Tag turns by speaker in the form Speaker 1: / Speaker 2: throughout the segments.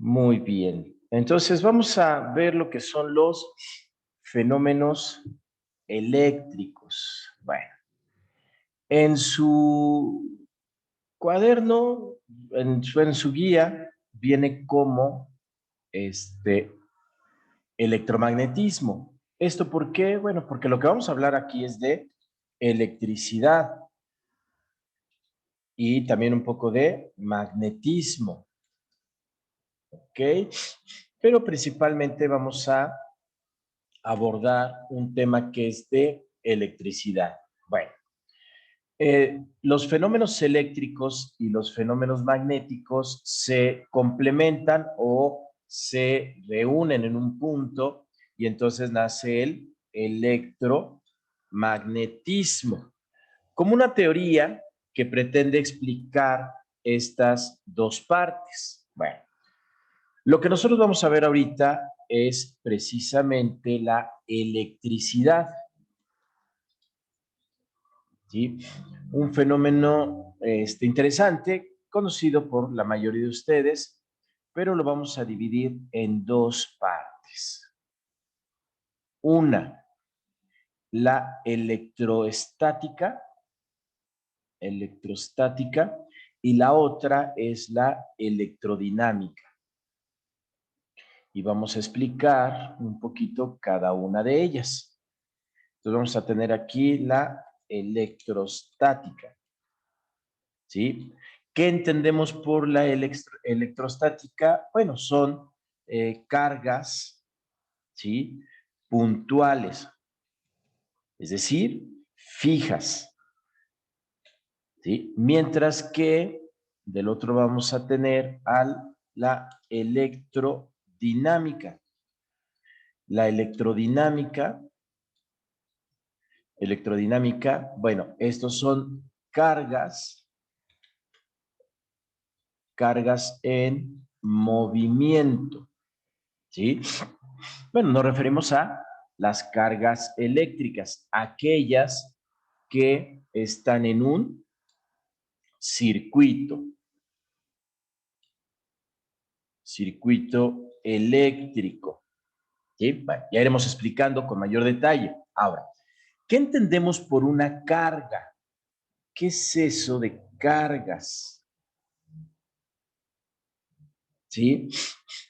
Speaker 1: Muy bien. Entonces vamos a ver lo que son los fenómenos eléctricos. Bueno, en su cuaderno, en su guía, viene como este electromagnetismo. ¿Esto por qué? Bueno, porque lo que vamos a hablar aquí es de electricidad y también un poco de magnetismo, ¿ok? Pero principalmente vamos a abordar un tema que es de electricidad. Bueno, los fenómenos eléctricos y los fenómenos magnéticos se complementan o se reúnen en un punto y entonces nace el electromagnetismo, como una teoría que pretende explicar estas dos partes. Bueno, lo que nosotros vamos a ver ahorita es precisamente la electricidad, ¿sí? Un fenómeno interesante, conocido por la mayoría de ustedes, pero lo vamos a dividir en dos partes. Una, la electrostática, y la otra es la electrodinámica. Y vamos a explicar un poquito cada una de ellas. Entonces vamos a tener aquí la electrostática, ¿sí? ¿Qué entendemos por la electrostática? Bueno, son cargas, ¿sí? Puntuales, es decir, fijas, ¿sí? Mientras que del otro vamos a tener la electrodinámica. La electrodinámica, bueno, estos son cargas en movimiento, ¿sí? Bueno, nos referimos a las cargas eléctricas, aquellas que están en un circuito eléctrico, ¿sí? Bueno, ya iremos explicando con mayor detalle. Ahora, ¿qué entendemos por una carga? ¿Qué es eso de cargas? ¿Sí?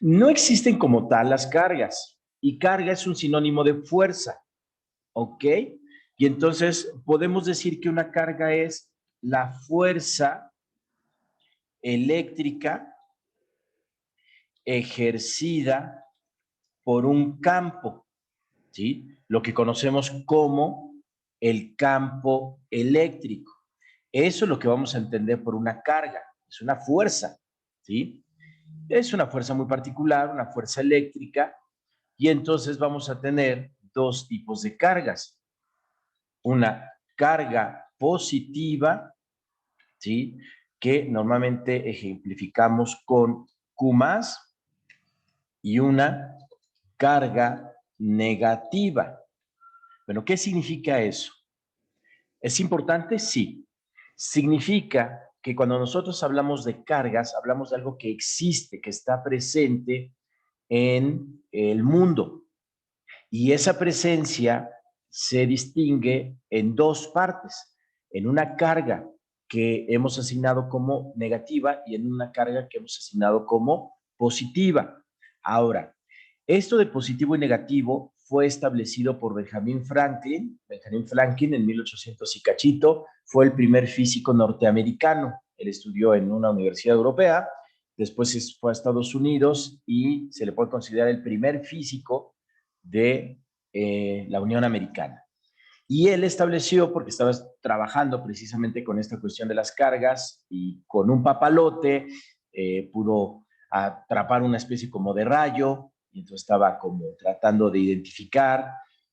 Speaker 1: No existen como tal las cargas, y carga es un sinónimo de fuerza, ¿ok? Y entonces podemos decir que una carga es la fuerza eléctrica ejercida por un campo, ¿sí? Lo que conocemos como el campo eléctrico. Eso es lo que vamos a entender por una carga, es una fuerza, ¿sí? Es una fuerza muy particular, una fuerza eléctrica, y entonces vamos a tener dos tipos de cargas. Una carga positiva, ¿sí? Que normalmente ejemplificamos con Q más, y una carga negativa. Bueno, ¿qué significa eso? ¿Es importante? Sí. Significa que cuando nosotros hablamos de cargas, hablamos de algo que existe, que está presente en el mundo. Y esa presencia se distingue en dos partes, en una carga que hemos asignado como negativa y en una carga que hemos asignado como positiva. Ahora, esto de positivo y negativo fue establecido por Benjamin Franklin. Benjamin Franklin en 1800 y cachito fue el primer físico norteamericano. Él estudió en una universidad europea, después fue a Estados Unidos y se le puede considerar el primer físico de la Unión Americana. Y él estableció, porque estaba trabajando precisamente con esta cuestión de las cargas y con un papalote pudo atrapar una especie como de rayo, y entonces estaba como tratando de identificar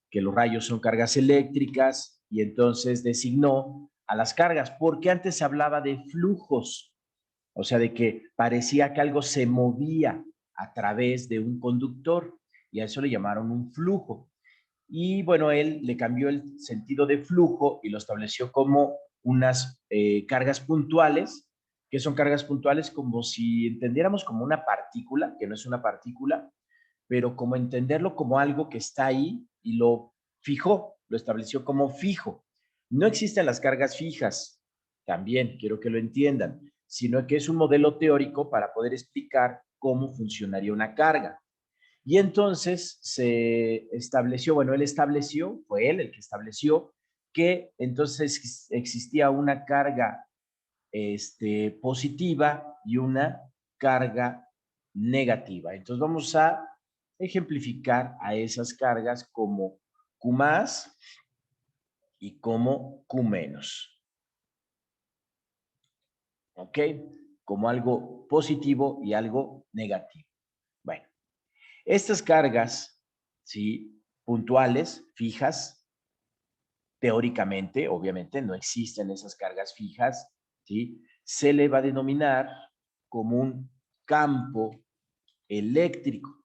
Speaker 1: que los rayos son cargas eléctricas, y entonces designó a las cargas, porque antes se hablaba de flujos, o sea, de que parecía que algo se movía a través de un conductor, y a eso le llamaron un flujo. Y bueno, él le cambió el sentido de flujo y lo estableció como unas cargas puntuales ¿Qué son cargas puntuales? Como si entendiéramos como una partícula, que no es una partícula, pero como entenderlo como algo que está ahí y lo fijó, lo estableció como fijo. No existen las cargas fijas, también quiero que lo entiendan, sino que es un modelo teórico para poder explicar cómo funcionaría una carga. Y entonces se estableció, bueno, él estableció, fue él el que estableció que entonces existía una carga positiva y una carga negativa. Entonces vamos a ejemplificar a esas cargas como Q más y como Q menos. ¿Ok? Como algo positivo y algo negativo. Bueno, estas cargas, ¿sí? Puntuales, fijas, teóricamente, obviamente, no existen esas cargas fijas, ¿sí? Se le va a denominar como un campo eléctrico,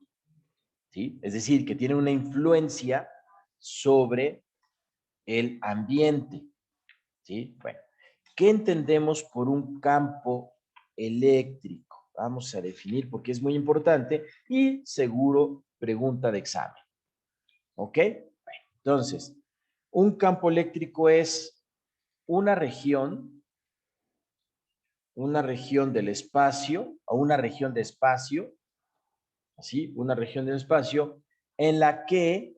Speaker 1: ¿sí? Es decir, que tiene una influencia sobre el ambiente, ¿sí? Bueno, ¿qué entendemos por un campo eléctrico? Vamos a definir porque es muy importante y seguro pregunta de examen, ¿ok? Bueno, entonces, un campo eléctrico es una región del espacio o una región de espacio, así, una región del espacio en la que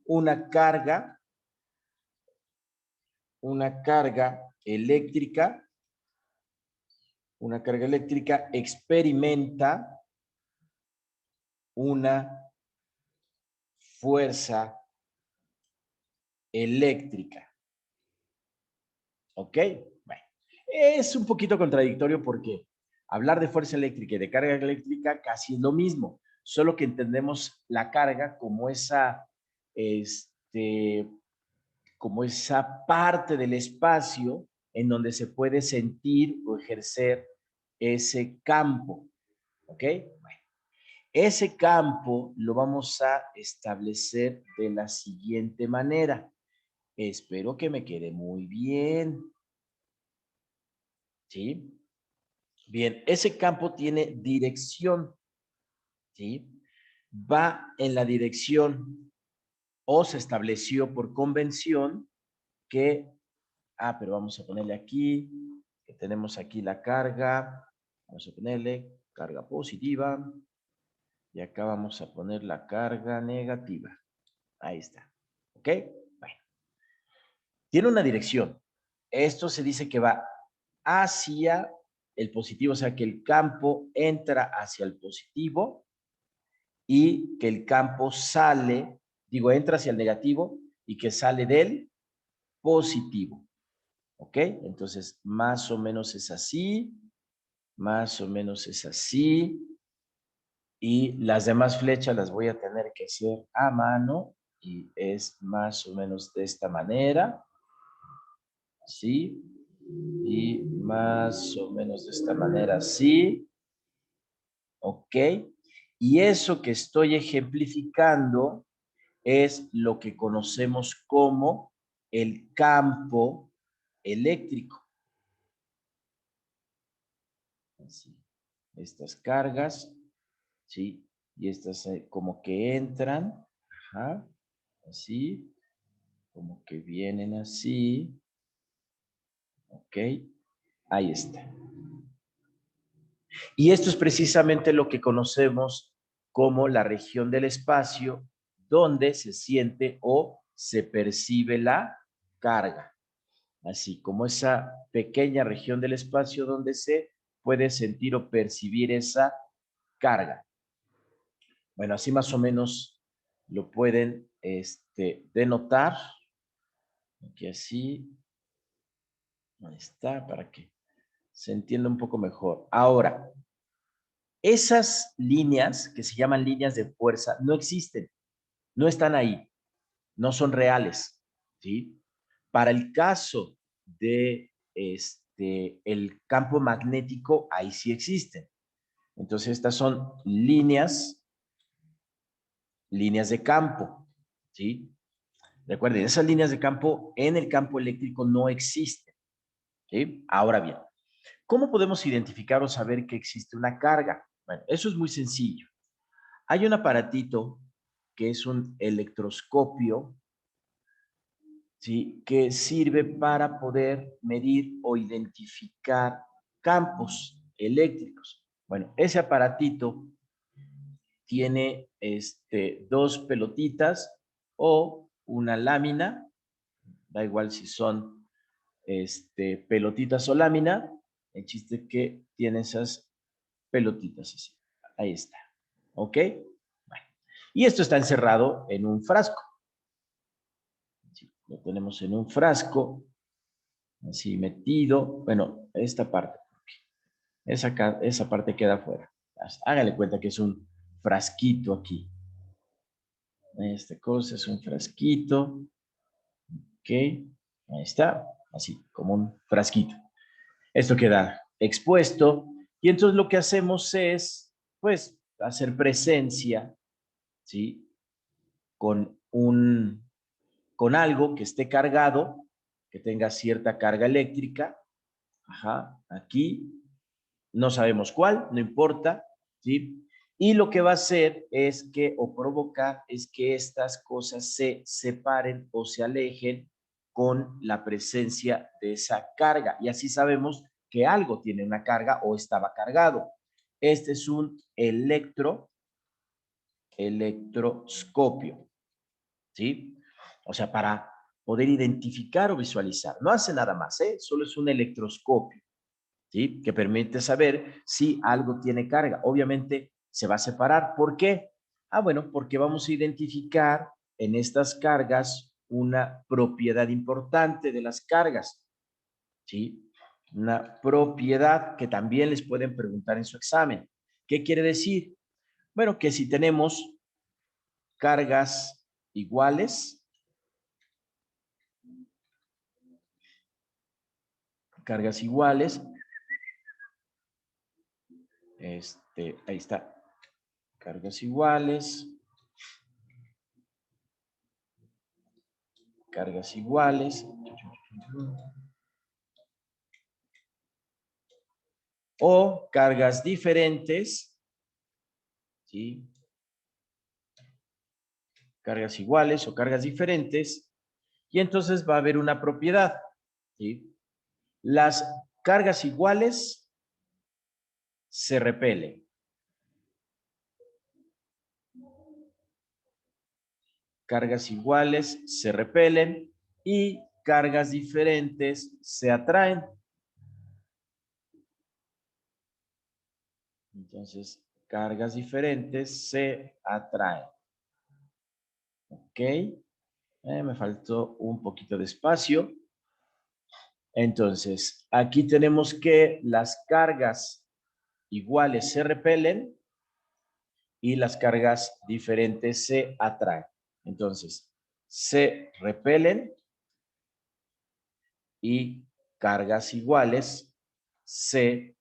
Speaker 1: una carga eléctrica experimenta una fuerza eléctrica. ¿Ok? Bueno, es un poquito contradictorio porque hablar de fuerza eléctrica y de carga eléctrica casi es lo mismo, solo que entendemos la carga como como esa parte del espacio en donde se puede sentir o ejercer ese campo. ¿Ok? Bueno, ese campo lo vamos a establecer de la siguiente manera. Espero que me quede muy bien. ¿Sí? Bien, ese campo tiene dirección. ¿Sí? Va en la dirección o se estableció por convención que, pero vamos a ponerle aquí, que tenemos aquí la carga, vamos a ponerle carga positiva y acá vamos a poner la carga negativa. Ahí está. ¿Ok? Bueno, tiene una dirección. Esto se dice que va hacia el positivo, o sea que el campo entra hacia el positivo y que el campo sale, entra hacia el negativo y que sale del positivo. ¿Ok? Entonces, más o menos es así, más o menos es así. Y las demás flechas las voy a tener que hacer a mano y es más o menos de esta manera. ¿Sí? Y más o menos de esta manera, ¿sí? ¿Ok? Y eso que estoy ejemplificando es lo que conocemos como el campo eléctrico. Así. Estas cargas, ¿sí? Y estas como que entran, ajá, así, como que vienen así, ¿ok? Ahí está. Y esto es precisamente lo que conocemos como la región del espacio donde se siente o se percibe la carga. Así como esa pequeña región del espacio donde se puede sentir o percibir esa carga. Bueno, así más o menos lo pueden denotar. Aquí así. Ahí está, para que se entienda un poco mejor. Ahora, esas líneas que se llaman líneas de fuerza no existen, no están ahí, no son reales, ¿sí? Para el caso de el campo magnético, ahí sí existen. Entonces, estas son líneas de campo, ¿sí? Recuerden, esas líneas de campo en el campo eléctrico no existen. ¿Sí? Ahora bien, ¿cómo podemos identificar o saber que existe una carga? Bueno, eso es muy sencillo. Hay un aparatito que es un electroscopio, ¿sí? Que sirve para poder medir o identificar campos eléctricos. Bueno, ese aparatito tiene dos pelotitas o una lámina, da igual si son pelotitas o lámina, el chiste es que tiene esas pelotitas así. Ahí está. ¿Ok? Bueno. Y esto está encerrado en un frasco. Sí, lo tenemos en un frasco, así metido. Bueno, esta parte, esa parte queda afuera. Hágale cuenta que es un frasquito aquí. Esta cosa es un frasquito. Ok, ahí está, así, como un frasquito. Esto queda expuesto y entonces lo que hacemos es, pues, hacer presencia, ¿sí? Con algo que esté cargado, que tenga cierta carga eléctrica. Ajá, aquí no sabemos cuál, no importa, ¿sí? Y lo que va a hacer es que, o provocar, es que estas cosas se separen o se alejen con la presencia de esa carga. Y así sabemos que algo tiene una carga o estaba cargado. Este es un electroscopio, ¿sí? O sea, para poder identificar o visualizar. No hace nada más, ¿eh? Solo es un electroscopio, ¿sí? Que permite saber si algo tiene carga. Obviamente se va a separar. ¿Por qué? Ah, bueno, porque vamos a identificar en estas cargas una propiedad importante de las cargas, ¿sí? Una propiedad que también les pueden preguntar en su examen. ¿Qué quiere decir? Bueno, que si tenemos cargas iguales, ahí está, cargas iguales, o cargas diferentes, ¿sí? Cargas iguales o cargas diferentes, y entonces va a haber una propiedad, ¿sí? Las cargas iguales se repelen. Cargas iguales se repelen y cargas diferentes se atraen. Entonces, cargas diferentes se atraen. ¿Ok? Me faltó un poquito de espacio. Entonces, aquí tenemos que las cargas iguales se repelen y las cargas diferentes se atraen. Entonces, se repelen y cargas iguales se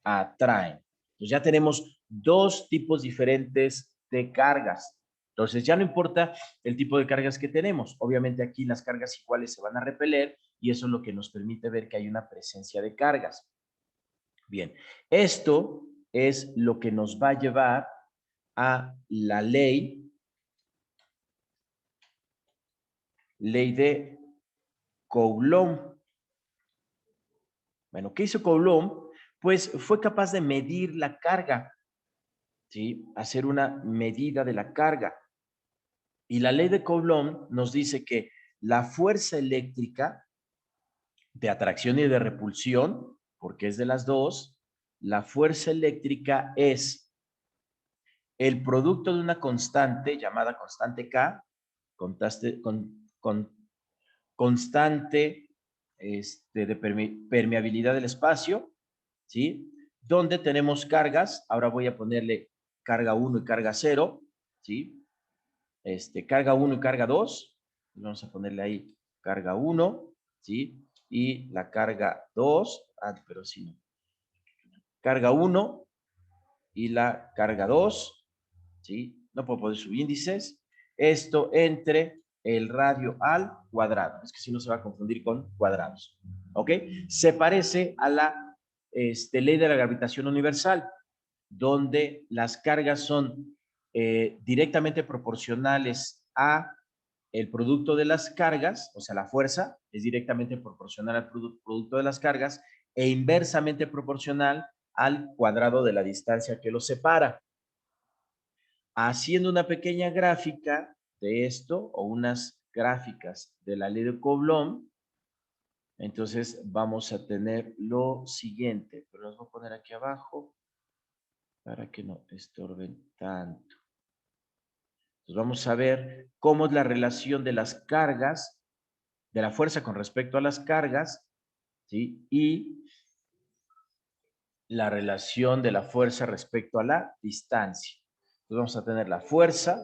Speaker 1: atraen. Entonces ya tenemos dos tipos diferentes de cargas. Entonces ya no importa el tipo de cargas que tenemos. Obviamente aquí las cargas iguales se van a repeler y eso es lo que nos permite ver que hay una presencia de cargas. Bien, esto es lo que nos va a llevar a la ley de Coulomb. Bueno, ¿qué hizo Coulomb? Pues fue capaz de medir la carga, ¿sí? Hacer una medida de la carga. Y la ley de Coulomb nos dice que la fuerza eléctrica de atracción y de repulsión, porque es de las dos, la fuerza eléctrica es el producto de una constante llamada constante K, constante de permeabilidad del espacio, ¿sí? Donde tenemos cargas, ahora voy a ponerle carga 1 y carga 0, ¿sí? Carga 1 y carga 2, vamos a ponerle ahí carga 1, ¿sí? Y la carga 2, pero sí, no. Carga 1 y la carga 2, ¿sí? No puedo poner subíndices. Esto entre el radio al cuadrado. Es que si no se va a confundir con cuadrados. ¿Ok? Se parece a la ley de la gravitación universal, donde las cargas son directamente proporcionales a el producto de las cargas, o sea, la fuerza es directamente proporcional al producto de las cargas e inversamente proporcional al cuadrado de la distancia que los separa. Haciendo una pequeña gráfica de esto, o unas gráficas de la ley de Coulomb, entonces vamos a tener lo siguiente, pero los voy a poner aquí abajo para que no estorben tanto. Entonces vamos a ver cómo es la relación de las cargas, de la fuerza con respecto a las cargas, ¿sí? Y la relación de la fuerza respecto a la distancia. Entonces vamos a tener la fuerza,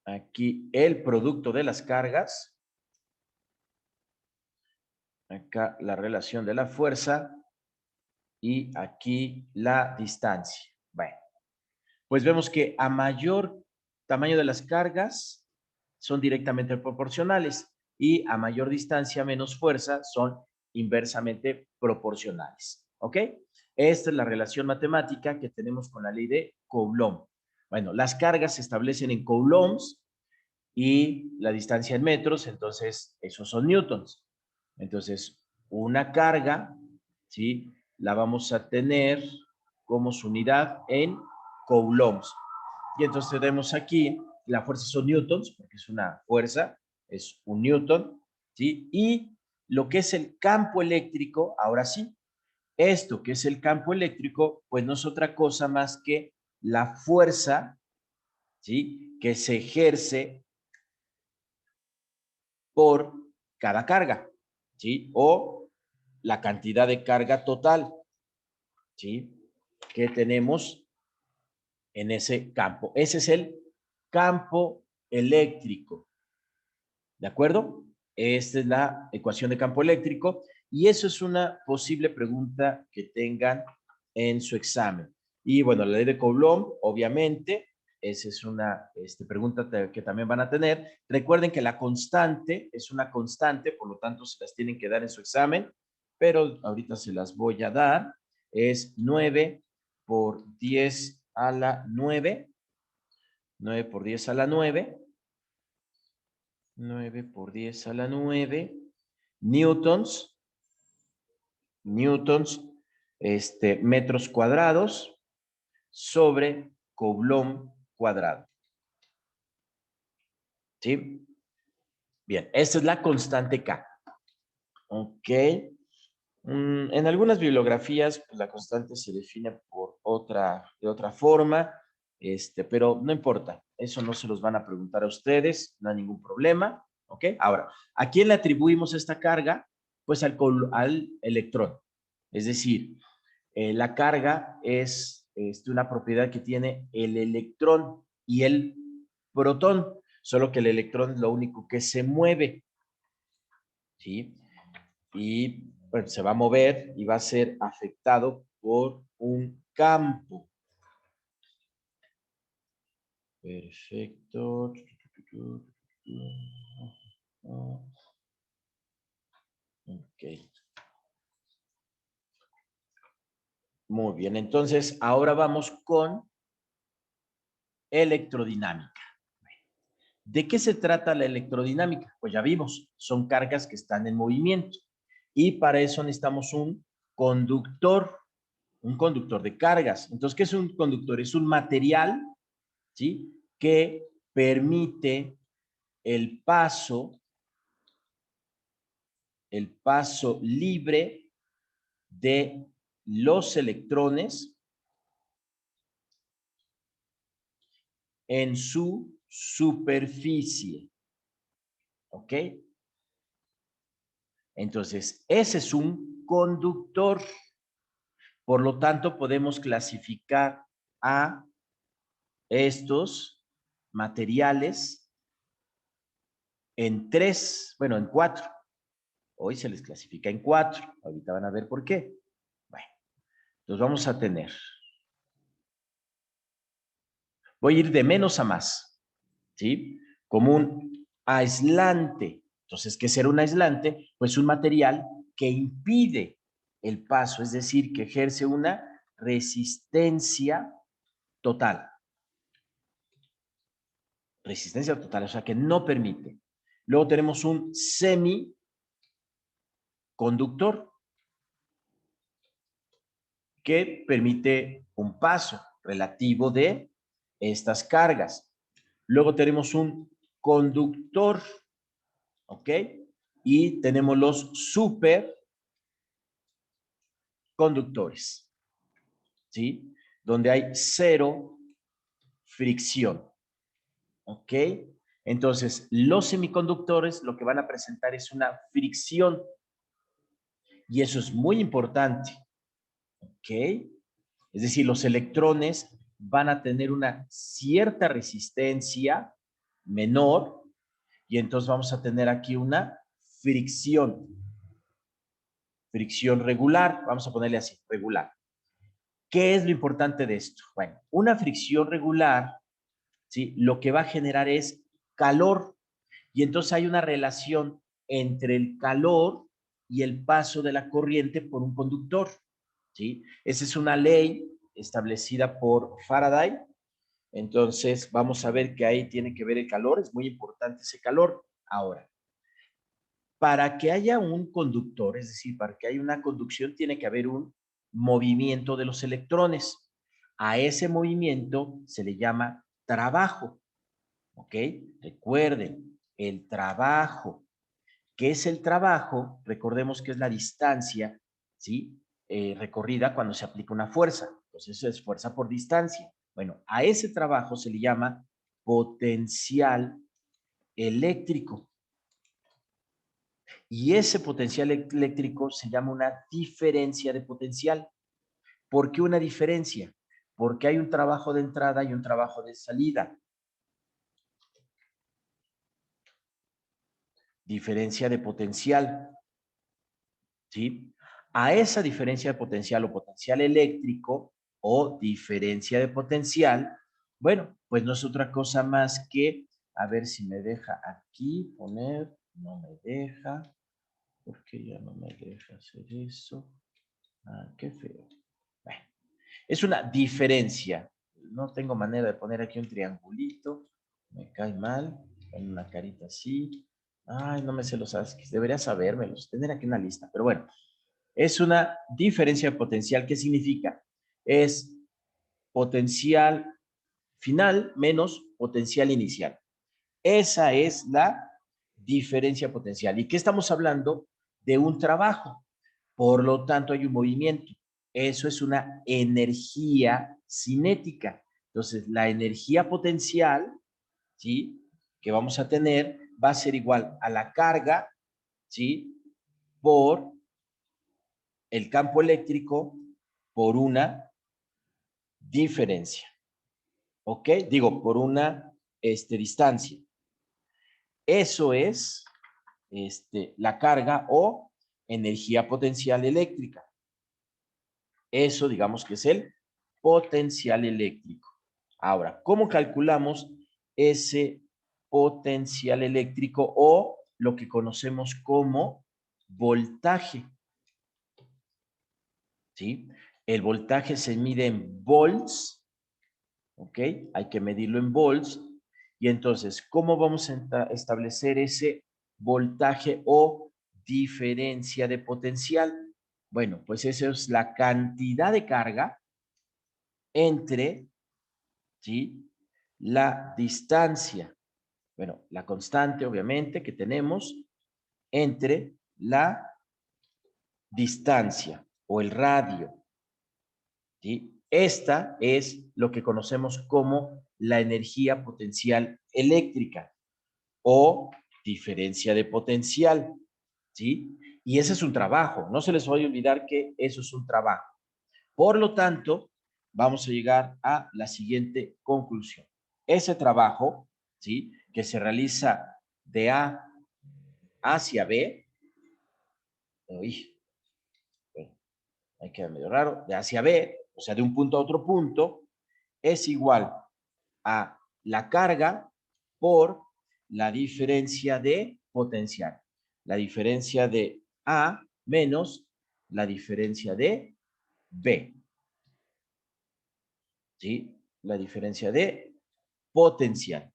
Speaker 1: aquí el producto de las cargas, acá la relación de la fuerza y aquí la distancia. Bueno, pues vemos que a mayor tamaño de las cargas son directamente proporcionales y a mayor distancia, menos fuerza, son inversamente proporcionales. ¿Ok? Esta es la relación matemática que tenemos con la ley de Coulomb. Bueno, las cargas se establecen en coulombs y la distancia en metros, entonces esos son newtons. Entonces, una carga, ¿sí? La vamos a tener como su unidad en coulombs. Y entonces tenemos aquí, la fuerza son newtons, porque es una fuerza, es un newton, ¿sí? Y lo que es el campo eléctrico, ahora sí, esto que es el campo eléctrico, pues no es otra cosa más que la fuerza, ¿sí? Que se ejerce por cada carga, ¿sí? O la cantidad de carga total, ¿sí? Que tenemos en ese campo. Ese es el campo eléctrico, ¿de acuerdo? Esta es la ecuación de campo eléctrico y eso es una posible pregunta que tengan en su examen. Y bueno, la ley de Coulomb, obviamente, esa es una pregunta que también van a tener. Recuerden que la constante es una constante, por lo tanto se las tienen que dar en su examen, pero ahorita se las voy a dar. Es 9 por 10 a la 9. 9 por 10 a la 9. 9 por 10 a la 9 newtons, metros cuadrados sobre Coulomb cuadrado. ¿Sí? Bien, esta es la constante K. Ok. En algunas bibliografías, pues, la constante se define de otra forma, pero no importa, eso no se los van a preguntar a ustedes, no hay ningún problema, ¿ok? Ahora, ¿a quién le atribuimos esta carga? Pues al electrón. Es decir, la carga es una propiedad que tiene el electrón y el protón, solo que el electrón es lo único que se mueve, ¿sí? Y bueno, se va a mover y va a ser afectado por un campo. Perfecto. Ok. Muy bien, entonces ahora vamos con electrodinámica. ¿De qué se trata la electrodinámica? Pues ya vimos, son cargas que están en movimiento y para eso necesitamos conductor, un conductor de cargas. Entonces, ¿qué es un conductor? Es un material, ¿sí? Que permite el paso libre de los electrones en su superficie. ¿Ok? Entonces, ese es un conductor. Por lo tanto, podemos clasificar a estos materiales en en cuatro. Hoy se les clasifica en cuatro. Ahorita van a ver por qué. Bueno, los vamos a tener. Voy a ir de menos a más, ¿sí? como un aislante. Entonces, ¿qué será un aislante? Pues un material que impide el paso, es decir, que ejerce una resistencia total. Resistencia total, o sea, que no permite. Luego tenemos un semiconductor que permite un paso relativo de estas cargas. Luego tenemos un conductor, ¿ok? Y tenemos los superconductores, ¿sí? Donde hay cero fricción, ¿ok? Entonces, los semiconductores lo que van a presentar es una fricción y eso es muy importante, ¿ok? Es decir, los electrones van a tener una cierta resistencia menor y entonces vamos a tener aquí una fricción. Fricción regular, vamos a ponerle así, regular. ¿Qué es lo importante de esto? Bueno, una fricción regular, ¿sí? Lo que va a generar es calor y entonces hay una relación entre el calor y el paso de la corriente por un conductor, ¿sí? Esa es una ley establecida por Faraday. Entonces, vamos a ver que ahí tiene que ver el calor, es muy importante ese calor. Ahora, para que haya un conductor, es decir, para que haya una conducción, tiene que haber un movimiento de los electrones. A ese movimiento se le llama trabajo, ¿ok? Recuerden, el trabajo. ¿Qué es el trabajo? Recordemos que es la distancia, ¿sí? Recorrida cuando se aplica una fuerza. Entonces, eso es fuerza por distancia. Bueno, a ese trabajo se le llama potencial eléctrico. Y ese potencial eléctrico se llama una diferencia de potencial. ¿Por qué una diferencia? Porque hay un trabajo de entrada y un trabajo de salida. Diferencia de potencial, ¿sí? A esa diferencia de potencial o potencial eléctrico o diferencia de potencial, bueno, pues no es otra cosa más que, a ver si me deja aquí poner, no me deja, porque ya no me deja hacer eso. Ah, qué feo. Bueno, es una diferencia. No tengo manera de poner aquí un triangulito. Me cae mal. En una carita así. Ay, no me sé los ASCII. Debería sabérmelos. Tener aquí una lista. Pero bueno, es una diferencia de potencial. ¿Qué significa? Es potencial final menos potencial inicial. Esa es la diferencia potencial. ¿Y qué estamos hablando? De un trabajo. Por lo tanto, hay un movimiento. Eso es una energía cinética. Entonces, la energía potencial, ¿sí? Que vamos a tener va a ser igual a la carga, ¿sí? Por el campo eléctrico por una diferencia. ¿Ok? Digo, por una distancia. Eso es la carga o energía potencial eléctrica. Eso digamos que es el potencial eléctrico. Ahora, ¿cómo calculamos ese potencial eléctrico o lo que conocemos como voltaje? ¿Sí? El voltaje se mide en volts, ¿ok? Hay que medirlo en volts. Y entonces, ¿cómo vamos a establecer ese voltaje o diferencia de potencial? Bueno, pues eso es la cantidad de carga entre, ¿sí? La distancia, bueno, la constante obviamente que tenemos entre la distancia o el radio, ¿sí? Esta es lo que conocemos como la energía potencial eléctrica o diferencia de potencial, ¿sí? Y ese es un trabajo, no se les vaya a olvidar que eso es un trabajo. Por lo tanto, vamos a llegar a la siguiente conclusión. Ese trabajo, ¿sí? Que se realiza de A hacia B, uy, ahí queda medio raro, de A hacia B, o sea, de un punto a otro punto, es igual a la carga por la diferencia de potencial. La diferencia de A menos la diferencia de B. ¿Sí? La diferencia de potencial.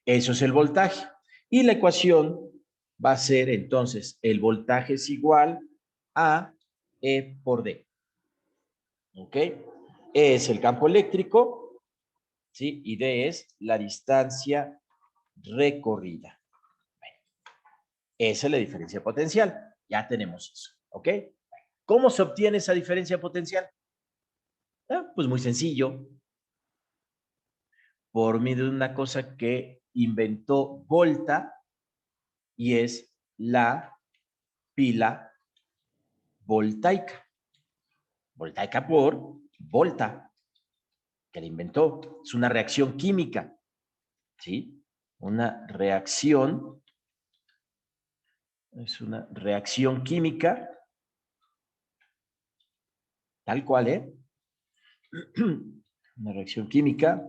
Speaker 1: Eso es el voltaje. Y la ecuación va a ser entonces el voltaje es igual a E por D. ¿Ok? E es el campo eléctrico, ¿sí? Y D es la distancia recorrida. Esa es la diferencia potencial. Ya tenemos eso. ¿Ok? ¿Cómo se obtiene esa diferencia potencial? Pues muy sencillo. Por medio de una cosa que inventó Volta y es la pila voltaica. Voltaica por Volta, que la inventó. Es una reacción química, ¿sí? Una reacción, es una reacción química, tal cual, ¿eh? Una reacción química,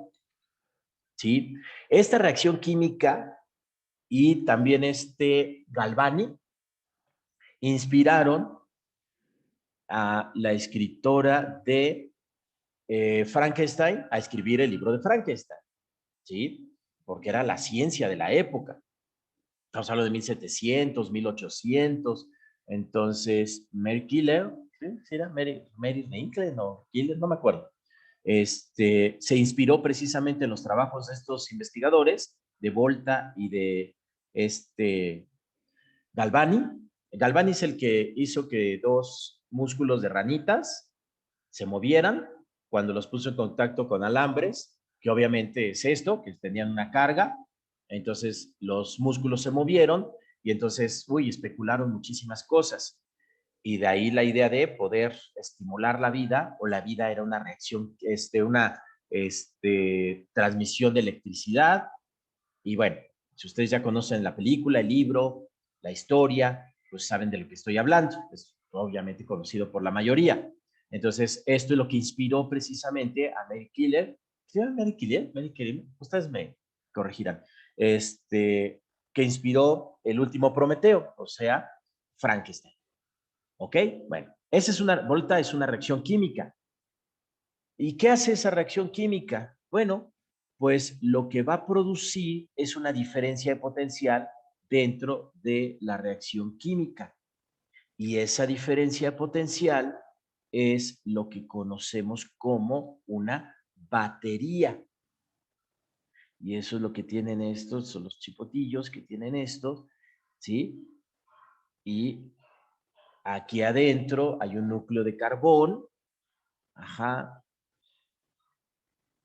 Speaker 1: ¿sí? Esta reacción química y también Galvani inspiraron a la escritora de Frankenstein a escribir el libro de Frankenstein, ¿sí? Porque era la ciencia de la época. Estamos hablando de 1700, 1800. Entonces, Mary Killer, ¿sí era Mary Lincoln o Killer? No me acuerdo. Se inspiró precisamente en los trabajos de estos investigadores, de Volta y de Galvani. Galvani es el que hizo que dos músculos de ranitas se movieran cuando los puso en contacto con alambres, que obviamente es esto, que tenían una carga. Entonces los músculos se movieron y entonces, especularon muchísimas cosas. Y de ahí la idea de poder estimular la vida, o la vida era una reacción, una transmisión de electricidad. Y bueno, si ustedes ya conocen la película, el libro, la historia, pues saben de lo que estoy hablando. Es obviamente conocido por la mayoría. Entonces, esto es lo que inspiró precisamente a Mary Killer. ¿Sí? ¿Mary Killer? Mary Killer. Ustedes me corregirán. Que inspiró el último Prometeo, o sea, Frankenstein. ¿Ok? Bueno, Volta es una reacción química. ¿Y qué hace esa reacción química? Bueno, pues lo que va a producir es una diferencia de potencial dentro de la reacción química. Y esa diferencia de potencial es lo que conocemos como una batería. Y eso es lo que tienen estos, son los chipotillos que tienen estos, ¿sí? Y aquí adentro hay un núcleo de carbón, ajá,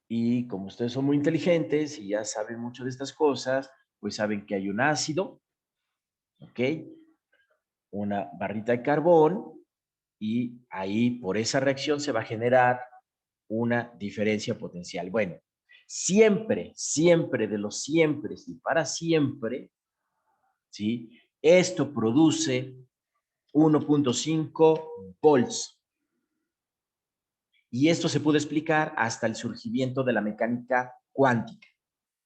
Speaker 1: y como ustedes son muy inteligentes y ya saben mucho de estas cosas, pues saben que hay un ácido, ¿ok? Una barrita de carbón y ahí por esa reacción se va a generar una diferencia potencial. Bueno, siempre, siempre de los siempre y para siempre, ¿sí? Esto produce 1.5 volts. Y esto se pudo explicar hasta el surgimiento de la mecánica cuántica.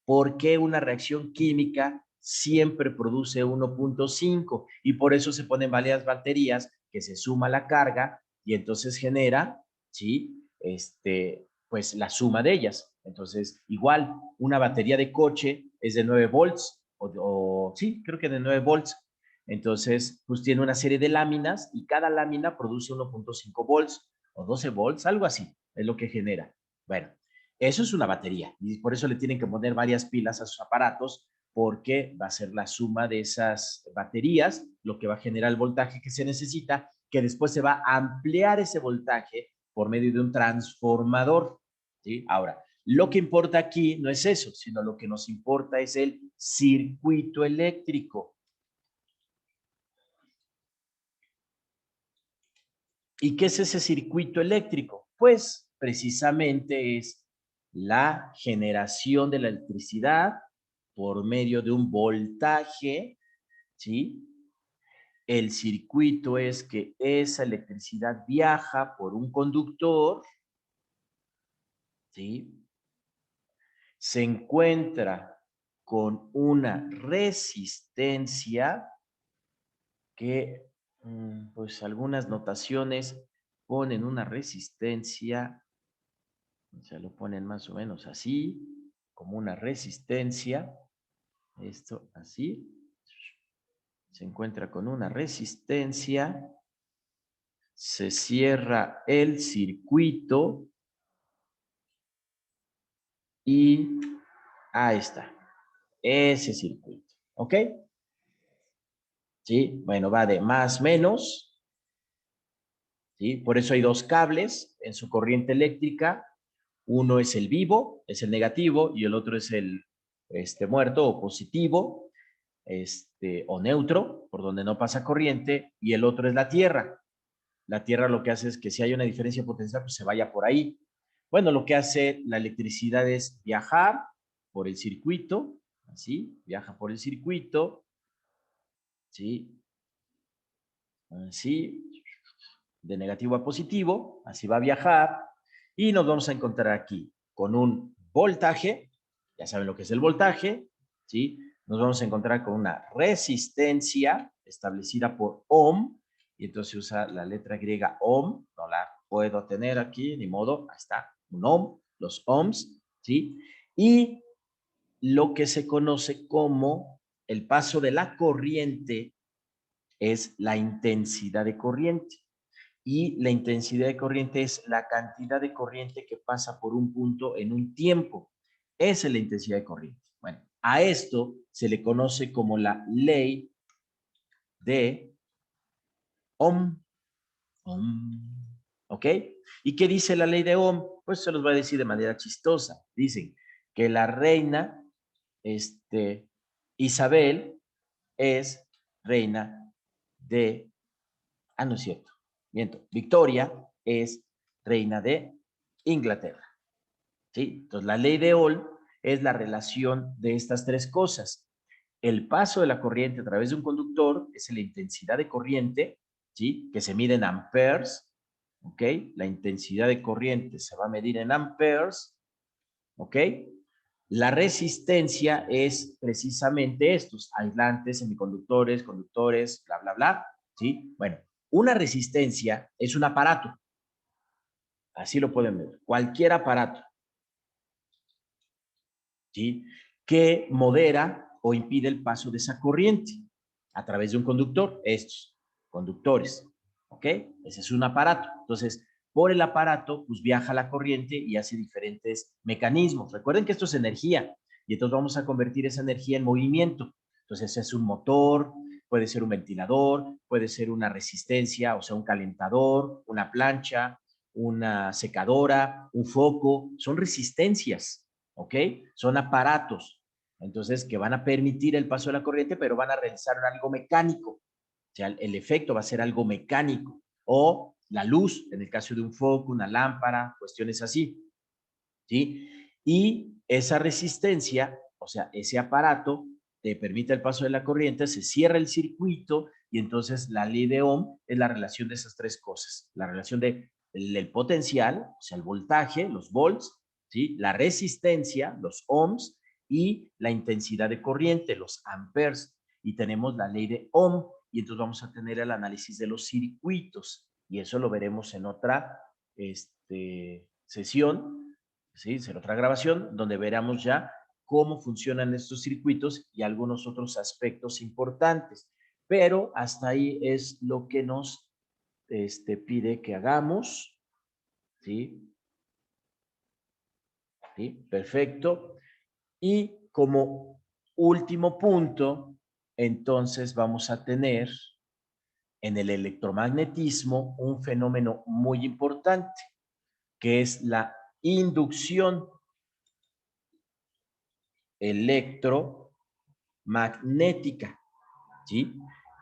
Speaker 1: ¿Por qué una reacción química siempre produce 1.5? Y por eso se ponen varias baterías que se suma la carga y entonces genera, ¿sí? Pues la suma de ellas. Entonces, igual, una batería de coche es de 9 volts, sí, creo que de 9 volts. Entonces, pues tiene una serie de láminas y cada lámina produce 1.5 volts o 12 volts, algo así, es lo que genera. Bueno, eso es una batería y por eso le tienen que poner varias pilas a sus aparatos porque va a ser la suma de esas baterías lo que va a generar el voltaje que se necesita, que después se va a ampliar ese voltaje por medio de un transformador. ¿Sí? Ahora, lo que importa aquí no es eso, sino lo que nos importa es el circuito eléctrico. ¿Y qué es ese circuito eléctrico? Pues precisamente es la generación de la electricidad por medio de un voltaje, ¿sí? El circuito es que esa electricidad viaja por un conductor, ¿sí? se encuentra con una resistencia que, pues algunas notaciones ponen una resistencia, se lo ponen más o menos así, como una resistencia, esto así, se encuentra con una resistencia, se cierra el circuito y ahí está, ese circuito, ¿ok? ¿Sí? Bueno, va de más menos, ¿sí? Por eso hay dos cables en su corriente eléctrica. Uno es el vivo, es el negativo, y el otro es el muerto o positivo, o neutro, por donde no pasa corriente, y el otro es la tierra. La tierra lo que hace es que si hay una diferencia potencial, pues se vaya por ahí. Bueno, lo que hace la electricidad es viajar por el circuito, así, viaja por el circuito, ¿sí? Así, de negativo a positivo, así va a viajar, y nos vamos a encontrar aquí con un voltaje, ya saben lo que es el voltaje, ¿sí? Nos vamos a encontrar con una resistencia establecida por ohm, y entonces se usa la letra griega ohm, no la puedo tener aquí, ni modo, ahí está, un ohm, los ohms, ¿sí? Y lo que se conoce como el paso de la corriente es la intensidad de corriente. Y la intensidad de corriente es la cantidad de corriente que pasa por un punto en un tiempo. Esa es la intensidad de corriente. Bueno, a esto se le conoce como la ley de Ohm. Ohm. ¿Ok? ¿Y qué dice la ley de Ohm? Pues se los va a decir de manera chistosa. Dicen que la reina Isabel es reina de... Ah, no es cierto. Miento. Victoria es reina de Inglaterra. ¿Sí? Entonces, la ley de Ohm es la relación de estas tres cosas. El paso de la corriente a través de un conductor es la intensidad de corriente, ¿sí? Que se mide en amperes, ¿ok? La intensidad de corriente se va a medir en amperes, ¿ok? La resistencia es precisamente estos, aislantes, semiconductores, conductores, bla, bla, bla, ¿sí? Bueno, una resistencia es un aparato, así lo pueden ver, cualquier aparato, ¿sí? Que modera o impide el paso de esa corriente a través de un conductor, estos conductores, ¿ok? Ese es un aparato. Entonces, por el aparato, pues viaja la corriente y hace diferentes mecanismos. Recuerden que esto es energía y entonces vamos a convertir esa energía en movimiento. Entonces, es un motor, puede ser un ventilador, puede ser una resistencia, o sea, un calentador, una plancha, una secadora, un foco, son resistencias, ¿ok? Son aparatos, entonces, que van a permitir el paso de la corriente, pero van a realizar algo mecánico. O sea, el efecto va a ser algo mecánico. O la luz, en el caso de un foco, una lámpara, cuestiones así. ¿Sí? Y esa resistencia, o sea, ese aparato, te permite el paso de la corriente, se cierra el circuito y entonces la ley de Ohm es la relación de esas tres cosas. La relación de el potencial, o sea, el voltaje, los volts, ¿sí? La resistencia, los ohms, y la intensidad de corriente, los amperes. Y tenemos la ley de Ohm y entonces vamos a tener el análisis de los circuitos y eso lo veremos en otra sesión, ¿sí? En otra grabación donde veremos ya cómo funcionan estos circuitos y algunos otros aspectos importantes. Pero hasta ahí es lo que nos pide que hagamos, ¿sí? ¿Sí? Perfecto. Y como último punto, entonces vamos a tener en el electromagnetismo un fenómeno muy importante, que es la inducción electromagnética, ¿sí?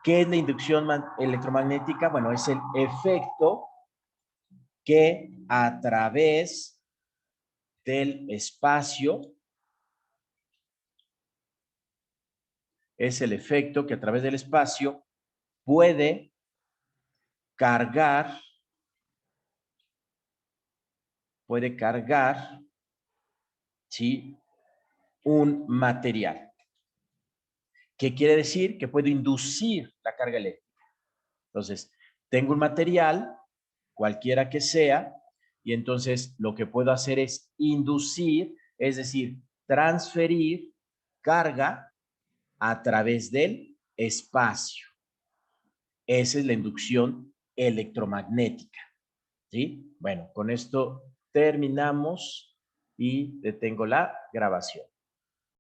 Speaker 1: ¿Qué es la inducción electromagnética? Bueno, es el efecto que a través del espacio, es el efecto que a través del espacio puede cargar, ¿sí? un material. ¿Qué quiere decir? Que puedo inducir la carga eléctrica. Entonces, tengo un material, cualquiera que sea, y entonces lo que puedo hacer es inducir, es decir, transferir carga a través del espacio. Esa es la inducción electromagnética, ¿sí? Bueno, con esto terminamos y detengo la grabación.